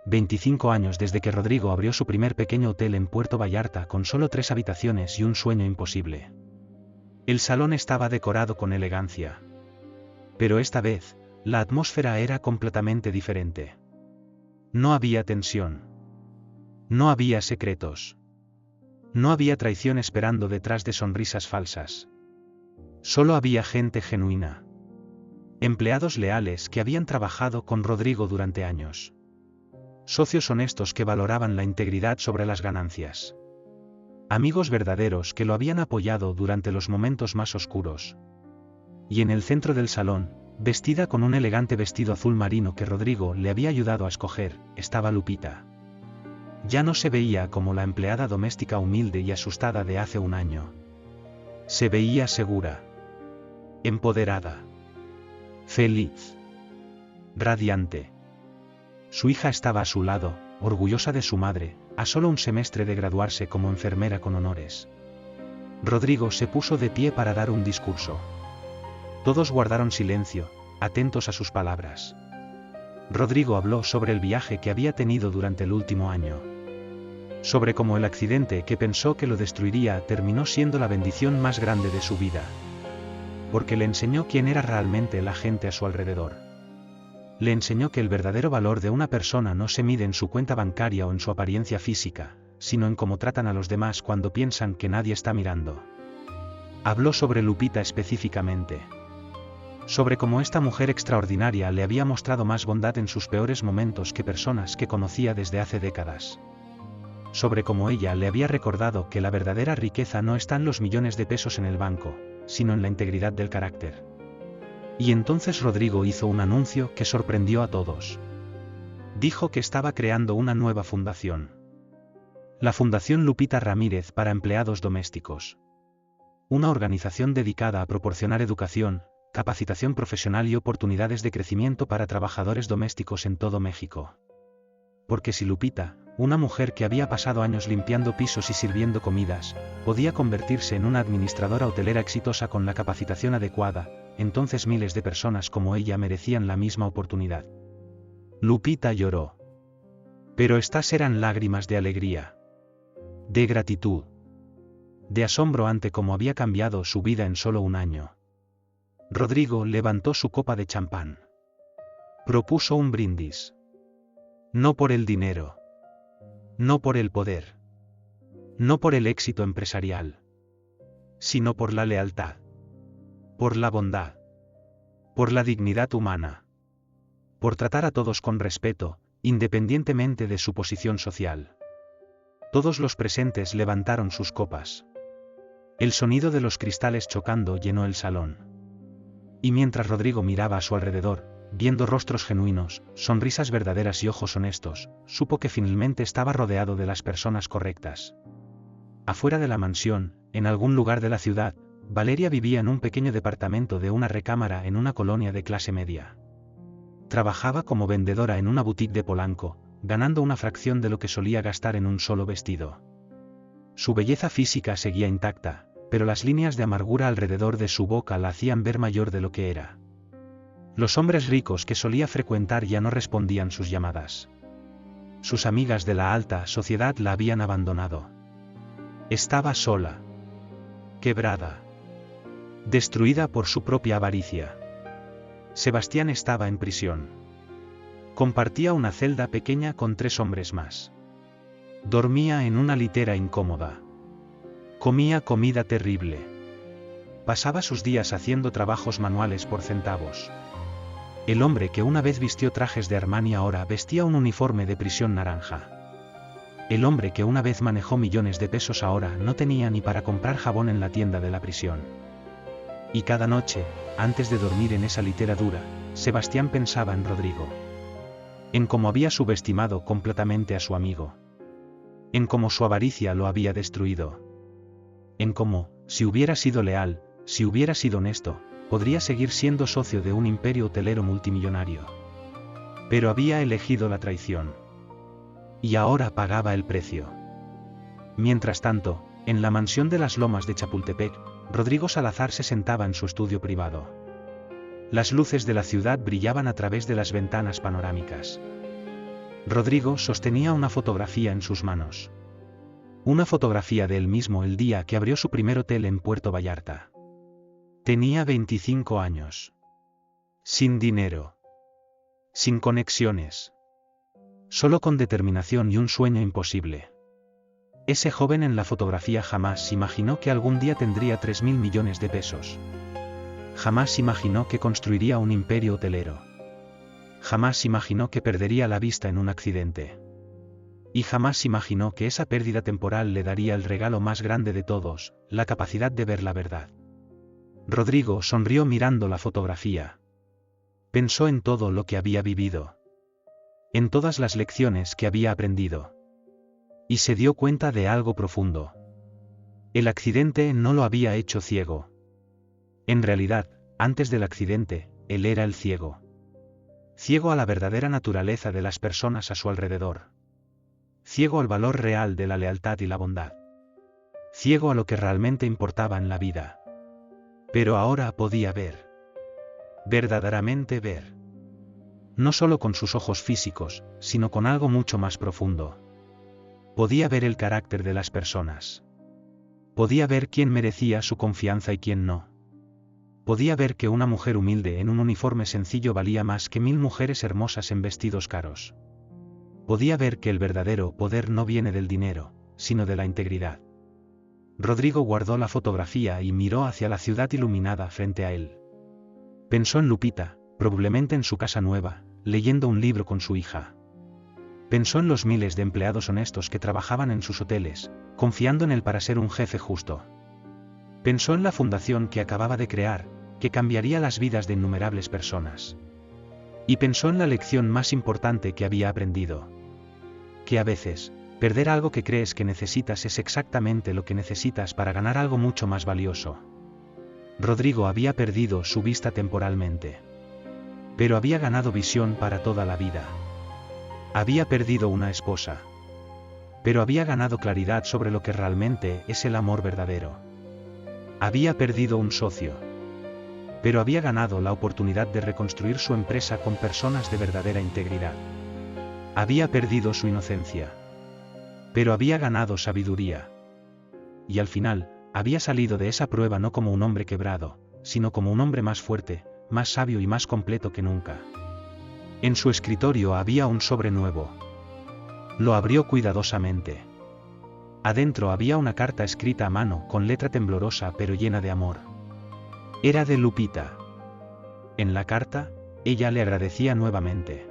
25 años desde que Rodrigo abrió su primer pequeño hotel en Puerto Vallarta con solo 3 habitaciones y un sueño imposible. El salón estaba decorado con elegancia. Pero esta vez, la atmósfera era completamente diferente. No había tensión. No había secretos. No había traición esperando detrás de sonrisas falsas. Solo había gente genuina. Empleados leales que habían trabajado con Rodrigo durante años. Socios honestos que valoraban la integridad sobre las ganancias. Amigos verdaderos que lo habían apoyado durante los momentos más oscuros. Y en el centro del salón, vestida con un elegante vestido azul marino que Rodrigo le había ayudado a escoger, estaba Lupita. Ya no se veía como la empleada doméstica humilde y asustada de hace un año. Se veía segura. Empoderada. Feliz. Radiante. Su hija estaba a su lado, orgullosa de su madre, a solo un semestre de graduarse como enfermera con honores. Rodrigo se puso de pie para dar un discurso. Todos guardaron silencio, atentos a sus palabras. Rodrigo habló sobre el viaje que había tenido durante el último año. Sobre cómo el accidente que pensó que lo destruiría terminó siendo la bendición más grande de su vida. Porque le enseñó quién era realmente la gente a su alrededor. Le enseñó que el verdadero valor de una persona no se mide en su cuenta bancaria o en su apariencia física, sino en cómo tratan a los demás cuando piensan que nadie está mirando. Habló sobre Lupita específicamente. Sobre cómo esta mujer extraordinaria le había mostrado más bondad en sus peores momentos que personas que conocía desde hace décadas. Sobre cómo ella le había recordado que la verdadera riqueza no está en los millones de pesos en el banco, sino en la integridad del carácter. Y entonces Rodrigo hizo un anuncio que sorprendió a todos. Dijo que estaba creando una nueva fundación. La Fundación Lupita Ramírez para Empleados Domésticos. Una organización dedicada a proporcionar educación, capacitación profesional y oportunidades de crecimiento para trabajadores domésticos en todo México. Porque si Lupita, una mujer que había pasado años limpiando pisos y sirviendo comidas, podía convertirse en una administradora hotelera exitosa con la capacitación adecuada. Entonces miles de personas como ella merecían la misma oportunidad. Lupita lloró. Pero estas eran lágrimas de alegría, de gratitud, de asombro ante cómo había cambiado su vida en solo un año. Rodrigo levantó su copa de champán. Propuso un brindis. No por el dinero. No por el poder. No por el éxito empresarial. Sino por la lealtad. Por la bondad. Por la dignidad humana. Por tratar a todos con respeto, independientemente de su posición social. Todos los presentes levantaron sus copas. El sonido de los cristales chocando llenó el salón. Y mientras Rodrigo miraba a su alrededor, viendo rostros genuinos, sonrisas verdaderas y ojos honestos, supo que finalmente estaba rodeado de las personas correctas. Afuera de la mansión, en algún lugar de la ciudad, Valeria vivía en un pequeño departamento de una recámara en una colonia de clase media. Trabajaba como vendedora en una boutique de Polanco, ganando una fracción de lo que solía gastar en un solo vestido. Su belleza física seguía intacta, pero las líneas de amargura alrededor de su boca la hacían ver mayor de lo que era. Los hombres ricos que solía frecuentar ya no respondían sus llamadas. Sus amigas de la alta sociedad la habían abandonado. Estaba sola. Quebrada. Destruida por su propia avaricia. Sebastián estaba en prisión. Compartía una celda pequeña con 3 hombres más. Dormía en una litera incómoda. Comía comida terrible. Pasaba sus días haciendo trabajos manuales por centavos. El hombre que una vez vistió trajes de Armani ahora vestía un uniforme de prisión naranja. El hombre que una vez manejó millones de pesos ahora no tenía ni para comprar jabón en la tienda de la prisión. Y cada noche, antes de dormir en esa litera dura, Sebastián pensaba en Rodrigo. En cómo había subestimado completamente a su amigo. En cómo su avaricia lo había destruido. En cómo, si hubiera sido leal, si hubiera sido honesto, podría seguir siendo socio de un imperio hotelero multimillonario. Pero había elegido la traición. Y ahora pagaba el precio. Mientras tanto, en la mansión de las Lomas de Chapultepec, Rodrigo Salazar se sentaba en su estudio privado. Las luces de la ciudad brillaban a través de las ventanas panorámicas. Rodrigo sostenía una fotografía en sus manos. Una fotografía de él mismo el día que abrió su primer hotel en Puerto Vallarta. Tenía 25 años. Sin dinero. Sin conexiones. Solo con determinación y un sueño imposible. Ese joven en la fotografía jamás imaginó que algún día tendría 3.000 millones de pesos. Jamás imaginó que construiría un imperio hotelero. Jamás imaginó que perdería la vista en un accidente. Y jamás imaginó que esa pérdida temporal le daría el regalo más grande de todos, la capacidad de ver la verdad. Rodrigo sonrió mirando la fotografía. Pensó en todo lo que había vivido. En todas las lecciones que había aprendido. Y se dio cuenta de algo profundo. El accidente no lo había hecho ciego. En realidad, antes del accidente, él era el ciego. Ciego a la verdadera naturaleza de las personas a su alrededor. Ciego al valor real de la lealtad y la bondad. Ciego a lo que realmente importaba en la vida. Pero ahora podía ver. Verdaderamente ver. No solo con sus ojos físicos, sino con algo mucho más profundo. Podía ver el carácter de las personas. Podía ver quién merecía su confianza y quién no. Podía ver que una mujer humilde en un uniforme sencillo valía más que 1000 mujeres hermosas en vestidos caros. Podía ver que el verdadero poder no viene del dinero, sino de la integridad. Rodrigo guardó la fotografía y miró hacia la ciudad iluminada frente a él. Pensó en Lupita, probablemente en su casa nueva, leyendo un libro con su hija. Pensó en los miles de empleados honestos que trabajaban en sus hoteles, confiando en él para ser un jefe justo. Pensó en la fundación que acababa de crear, que cambiaría las vidas de innumerables personas. Y pensó en la lección más importante que había aprendido. Que a veces, perder algo que crees que necesitas es exactamente lo que necesitas para ganar algo mucho más valioso. Rodrigo había perdido su vista temporalmente. Pero había ganado visión para toda la vida. Había perdido una esposa. pero había ganado claridad sobre lo que realmente es el amor verdadero. Había perdido un socio, pero había ganado la oportunidad de reconstruir su empresa con personas de verdadera integridad. Había perdido su inocencia, pero había ganado sabiduría. Y al final, había salido de esa prueba no como un hombre quebrado, sino como un hombre más fuerte, más sabio y más completo que nunca. En su escritorio había un sobre nuevo. Lo abrió cuidadosamente. Adentro había una carta escrita a mano con letra temblorosa pero llena de amor. Era de Lupita. En la carta, ella le agradecía nuevamente.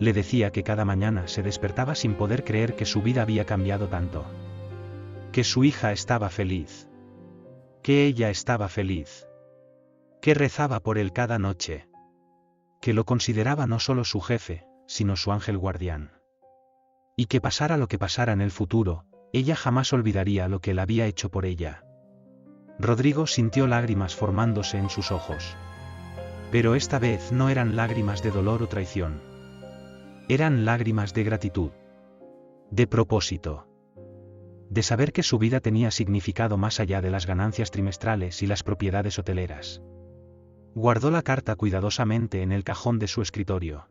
Le decía que cada mañana se despertaba sin poder creer que su vida había cambiado tanto. Que su hija estaba feliz. Que ella estaba feliz. Que rezaba por él cada noche. Que lo consideraba no solo su jefe, sino su ángel guardián. Y que pasara lo que pasara en el futuro, ella jamás olvidaría lo que él había hecho por ella. Rodrigo sintió lágrimas formándose en sus ojos. Pero esta vez no eran lágrimas de dolor o traición. Eran lágrimas de gratitud. De propósito. De saber que su vida tenía significado más allá de las ganancias trimestrales y las propiedades hoteleras. Guardó la carta cuidadosamente en el cajón de su escritorio.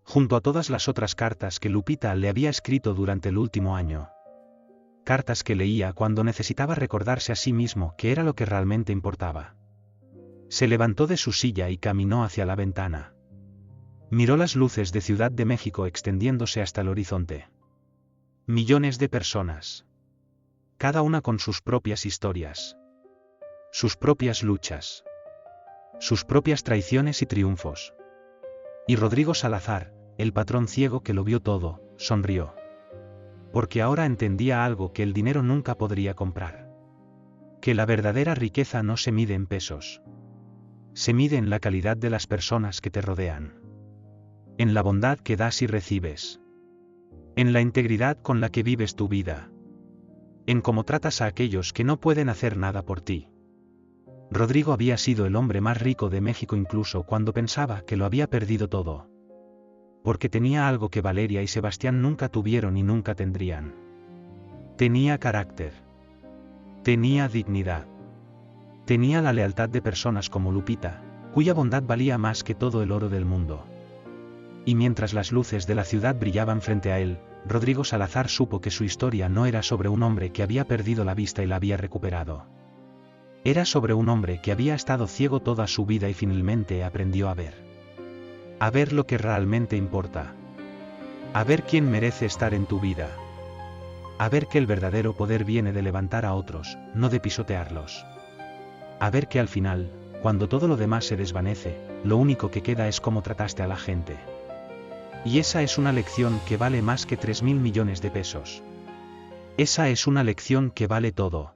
Junto a todas las otras cartas que Lupita le había escrito durante el último año. Cartas que leía cuando necesitaba recordarse a sí mismo que era lo que realmente importaba. Se levantó de su silla y caminó hacia la ventana. Miró las luces de Ciudad de México extendiéndose hasta el horizonte. Millones de personas. Cada una con sus propias historias. Sus propias luchas. Sus propias traiciones y triunfos. Y Rodrigo Salazar, el patrón ciego que lo vio todo, sonrió. Porque ahora entendía algo que el dinero nunca podría comprar. Que la verdadera riqueza no se mide en pesos. Se mide en la calidad de las personas que te rodean. En la bondad que das y recibes. En la integridad con la que vives tu vida. En cómo tratas a aquellos que no pueden hacer nada por ti. Rodrigo había sido el hombre más rico de México incluso cuando pensaba que lo había perdido todo. Porque tenía algo que Valeria y Sebastián nunca tuvieron y nunca tendrían. Tenía carácter. Tenía dignidad. Tenía la lealtad de personas como Lupita, cuya bondad valía más que todo el oro del mundo. Y mientras las luces de la ciudad brillaban frente a él, Rodrigo Salazar supo que su historia no era sobre un hombre que había perdido la vista y la había recuperado. Era sobre un hombre que había estado ciego toda su vida y finalmente aprendió a ver. A ver lo que realmente importa. A ver quién merece estar en tu vida. A ver que el verdadero poder viene de levantar a otros, no de pisotearlos. A ver que al final, cuando todo lo demás se desvanece, lo único que queda es cómo trataste a la gente. Y esa es una lección que vale más que 3.000 millones de pesos. Esa es una lección que vale todo.